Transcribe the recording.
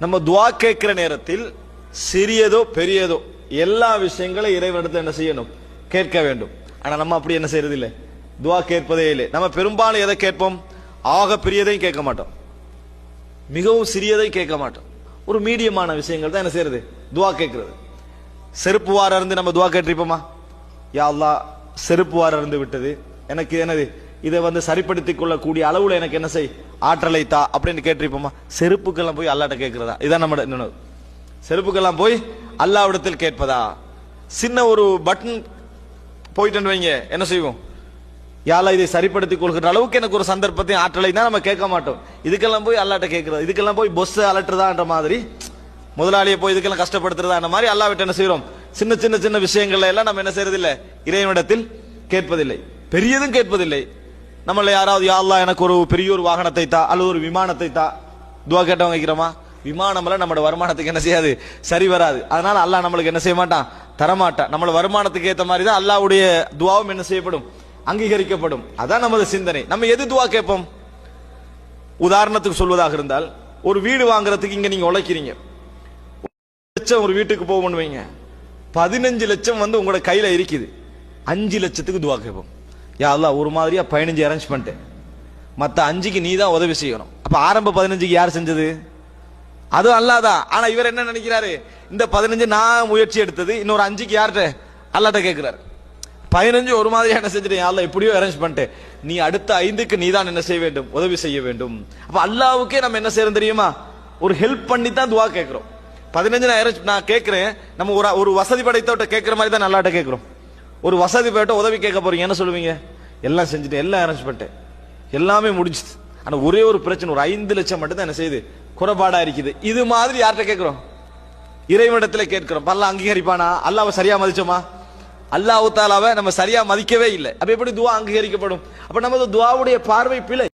நம்ம துவா கேட்கிற நேரத்தில் சிறியதோ பெரியதோ எல்லா விஷயங்களும் இறைவனிடத்தில் என்ன செய்யணும், கேட்க வேண்டும். ஆனா நம்ம அப்படி என்ன செய்யறது இல்லை, துவா கேட்பதே இல்லை. நம்ம பெரும்பாலும் எதை கேட்போம், ஆக பெரியதையும் கேட்க மாட்டோம், மிகவும் சிறியதையும் கேட்க மாட்டோம். ஒரு மீடியமான விஷயங்கள் தான் என்ன செய்யறது, துவா கேட்கிறது. செருப்பு வார இருந்து நம்ம துவா கேட்டிருப்போமா, யா அல்லாஹ் செருப்பு வார இருந்து விட்டது, எனக்கு என்னது இதை சரிப்படுத்திக் கொள்ளக்கூடிய அளவுல எனக்கு என்ன செய், ஆற்றலை தா அப்படின்னு கேட்டிருப்போமா. செருப்புக்கெல்லாம் போய் அல்லாட்ட கேட்கிறதா, இதான் நம்ம நினைவு. செருப்புக்கெல்லாம் போய் அல்லாஹ்விடத்தில் கேட்பதா. சின்ன ஒரு பட்டன் போயிட்டு வைங்க, என்ன செய்வோம், யாரா இதை சரிப்படுத்திக் கொள்கிற அளவுக்கு எனக்கு ஒரு சந்தர்ப்பத்தையும் ஆற்றலை தான் நம்ம கேட்க மாட்டோம். இதுக்கெல்லாம் போய் அல்லாட்ட கேட்கிறது, இதுக்கெல்லாம் போய் பொஸ் அலட்டுறதான்ற மாதிரி, முதலாளியை போய் இதுக்கெல்லாம் கஷ்டப்படுத்துறதா மாதிரி அல்லாஹ்விட்ட என்ன செய்யறோம், சின்ன சின்ன சின்ன விஷயங்கள்ல எல்லாம் நம்ம என்ன செய்யறதில்லை, இறைவனிடத்தில் கேட்பதில்லை, பெரியதும் கேட்பதில்லை. நம்மள யாராவது யா அல்லாஹ் எனக்கு ஒரு பெரிய ஒரு வாகனத்தை தா அல்லது ஒரு விமானத்தை தா துவா கேட்டவங்க வைக்கிறோமா, விமானம்லாம் நம்மளோட வருமானத்துக்கு என்ன செய்யாது, சரி வராது. அதனால அல்லாஹ் நம்மளுக்கு என்ன செய்ய மாட்டான், தரமாட்டான். நம்மளோட வருமானத்துக்கு ஏற்ற மாதிரி தான் அல்லாஹ்வுடைய துவாவும் என்ன செய்யப்படும், அங்கீகரிக்கப்படும். அதான் நமது சிந்தனை. நம்ம எது துவா கேட்போம், உதாரணத்துக்கு சொல்வதாக இருந்தால், ஒரு வீடு வாங்குறதுக்கு இங்க நீங்க உழைக்கிறீங்க, லட்சம் ஒரு வீட்டுக்கு போகணும் வைங்க, 15 லட்சம் உங்களோட கையில இருக்குது, 5 லட்சத்துக்கு துவா கேட்போம். யா அல்லாஹ் ஒரு மாதிரியா 15 அரேஞ்ச் பண்ணிட்டேன், மத்த 5க்கு நீ தான் உதவி செய்யணும். அப்ப ஆரம்ப 15க்கு யார் செஞ்சது, அதுவும் அல்லாஹ் தான். ஆனா இவர் என்ன நினைக்கிறாரு, இந்த 15 நான் முயற்சி எடுத்தது, இன்னொரு 5க்கு யார்கிட்ட, அல்லாஹ்ட்ட கேட்கிறாரு. 15 ஒரு மாதிரியா என்ன செஞ்சுட்டேன், அல்லாஹ் எப்படியோ அரேஞ்ச் பண்ணிட்டேன், நீ அடுத்த 5க்கு நீ தான் என்ன செய்ய வேண்டும், உதவி செய்ய வேண்டும். அப்ப அல்லாஹ்வுக்கே நம்ம என்ன செய்யறோம் தெரியுமா, ஒரு ஹெல்ப் பண்ணி தான் துவா கேட்கிறோம். 15 நான் கேட்கிறேன், நம்ம ஒரு வசதி படைத்தவட்ட கேட்கிற மாதிரி தான் அல்லாஹ்ட்ட கேட்கிறோம். ஒரு வசதி படைத்த உதவி கேட்க போறீங்க, என்ன சொல்லுவீங்க, எல்லாம் செஞ்சுட்டேன், எல்லாம் அரேஞ்ச் பண்ணிட்டேன், எல்லாமே முடிஞ்சுது, ஆனா ஒரே ஒரு பிரச்சனை, ஒரு 5 லட்சம் மட்டும் தான் என்ன செய்யுது, குறைபாடா இருக்குது. இது மாதிரி யார்கிட்ட கேட்கிறோம், இறைவனிடத்துல கேட்கிறோம். அல்லாஹ் அங்கீகரிப்பானா, அல்லாஹ்வை சரியா மதிச்சோமா, அல்லாஹ் தஆலாவை நம்ம சரியா மதிக்கவே இல்லை. அப்ப எப்படி துவா அங்கீகரிக்கப்படும். அப்ப நமது துவாவுடைய பார்வை பிழை.